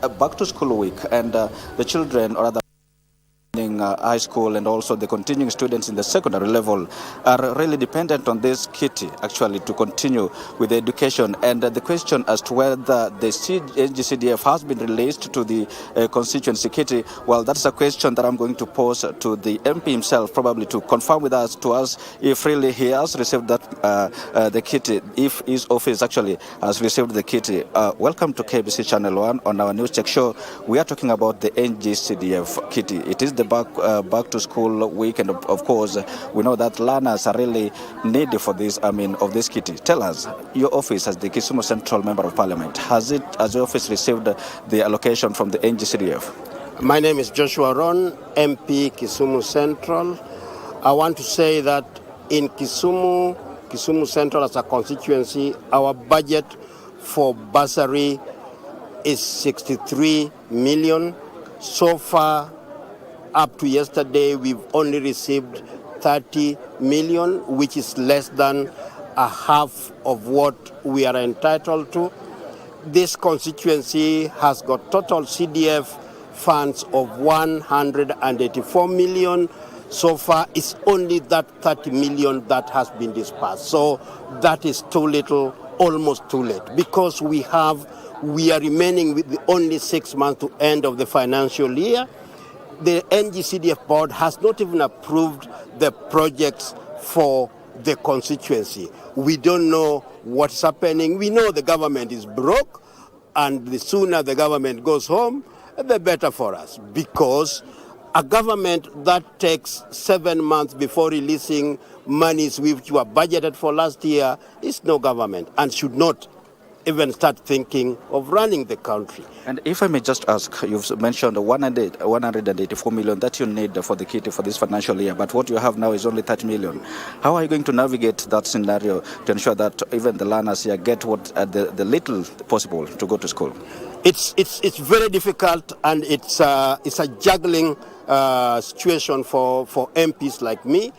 A back to school week, and the children, or rather high school, and also the continuing students in the secondary level are really dependent on this kitty actually to continue with the education. And the question as to whether the NGCDF has been released to the constituency kitty, well, that's a question that I'm going to pose to the MP himself, probably to confirm with us, to us, if really he has received that the kitty, if his office actually has received the kitty. Welcome to KBC Channel 1 on our news check show. We are talking about the NGCDF kitty. It is the back to school week, and of course we know that learners are really needy for this, of this kitty. Tell us, your office as the Kisumu Central Member of Parliament, has your office received the allocation from the NGCDF? My name is Joshua Oron, MP Kisumu Central. I want to say that in Kisumu Central as a constituency, our budget for bursary is 63 million. So far, up to yesterday, we've only received 30 million, which is less than a half of what we are entitled to. This constituency has got total CDF funds of 184 million. So far, it's only that 30 million that has been dispersed. So that is too little, almost too late, because we are remaining with only 6 months to end of the financial year. The NGCDF board has not even approved the projects for the constituency. We don't know what's happening. We know the government is broke, and the sooner the government goes home, the better for us, because a government that takes 7 months before releasing monies which were budgeted for last year is no government and should not even start thinking of running the country. And if I may just ask, you've mentioned 184 million that you need for the kitty for this financial year, but what you have now is only 30 million. How are you going to navigate that scenario to ensure that even the learners here get what the little possible to go to school? It's very difficult, and it's a juggling situation for MPs like me.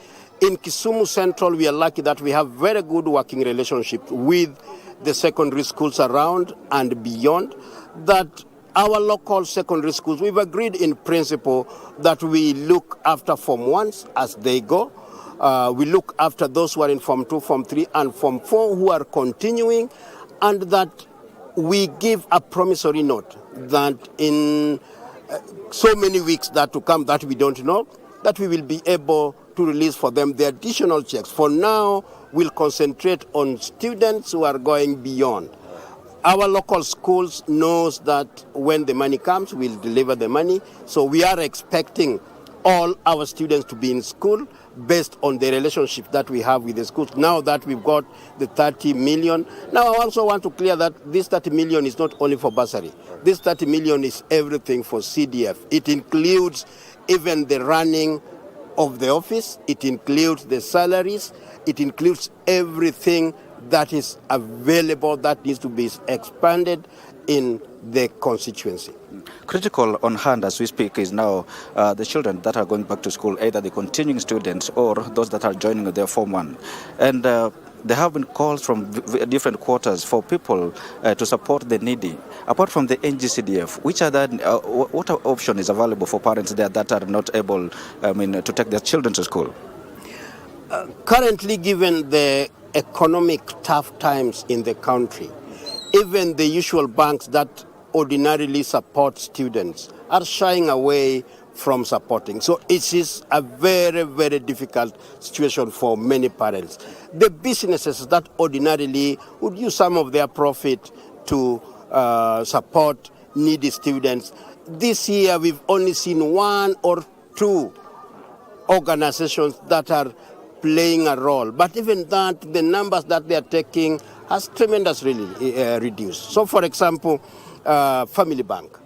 In Kisumu Central, we are lucky that we have very good working relationship with the secondary schools around and beyond, that our local secondary schools, we've agreed in principle that we look after Form 1s as they go. We look after those who are in Form 2, Form 3, and Form 4 who are continuing, and that we give a promissory note that in so many weeks that to come that we don't know, that we will be able to release for them the additional checks. For now, we'll concentrate on students who are going beyond. Our local schools knows that when the money comes, we'll deliver the money. So we are expecting all our students to be in school based on the relationship that we have with the schools. Now that we've got the 30 million, now I also want to clear that this 30 million is not only for bursary. This 30 million is everything for CDF. It includes even the running of the office, it includes the salaries, it includes everything that is available that needs to be expanded in the constituency. Critical on hand as we speak is now the children that are going back to school, either the continuing students or those that are joining their Form 1. And there have been calls from different quarters for people to support the needy. Apart from the NGCDF, what option is available for parents there that are not able to take their children to school? Currently, given the economic tough times in the country, even the usual banks that ordinarily support students are shying away from supporting. So it is a very, very difficult situation for many parents. The businesses that ordinarily would use some of their profit to support needy students, this year we've only seen 1 or 2 organizations that are playing a role. But even that, the numbers that they are taking has tremendously reduced. So, for example, Family Bank.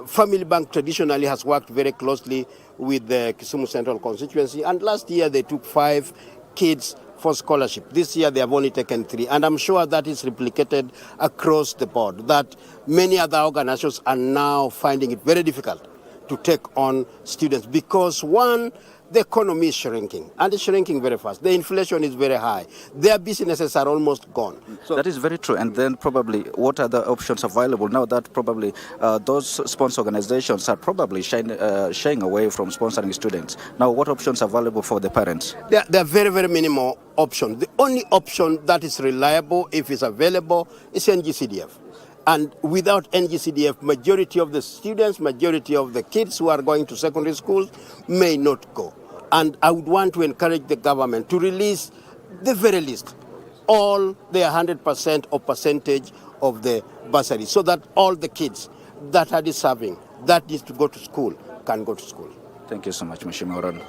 Family Bank traditionally has worked very closely with the Kisumu Central constituency, and last year they took 5 kids for scholarship. This year they have only taken 3, and I'm sure that is replicated across the board, that many other organizations are now finding it very difficult to take on students because, one, the economy is shrinking, and it's shrinking very fast. The inflation is very high. Their businesses are almost gone. So that is very true. And then probably what are the options available now that probably those sponsor organizations are probably shying away from sponsoring students? Now, what options are available for the parents? There are very, very minimal options. The only option that is reliable, if it's available, is NGCDF. And without NGCDF, majority of the students, majority of the kids who are going to secondary schools may not go. And I would want to encourage the government to release, the very least, all the 100% or percentage of the bursary so that all the kids that are deserving, that needs to go to school, can go to school. Thank you so much, Mheshimiwa Oron.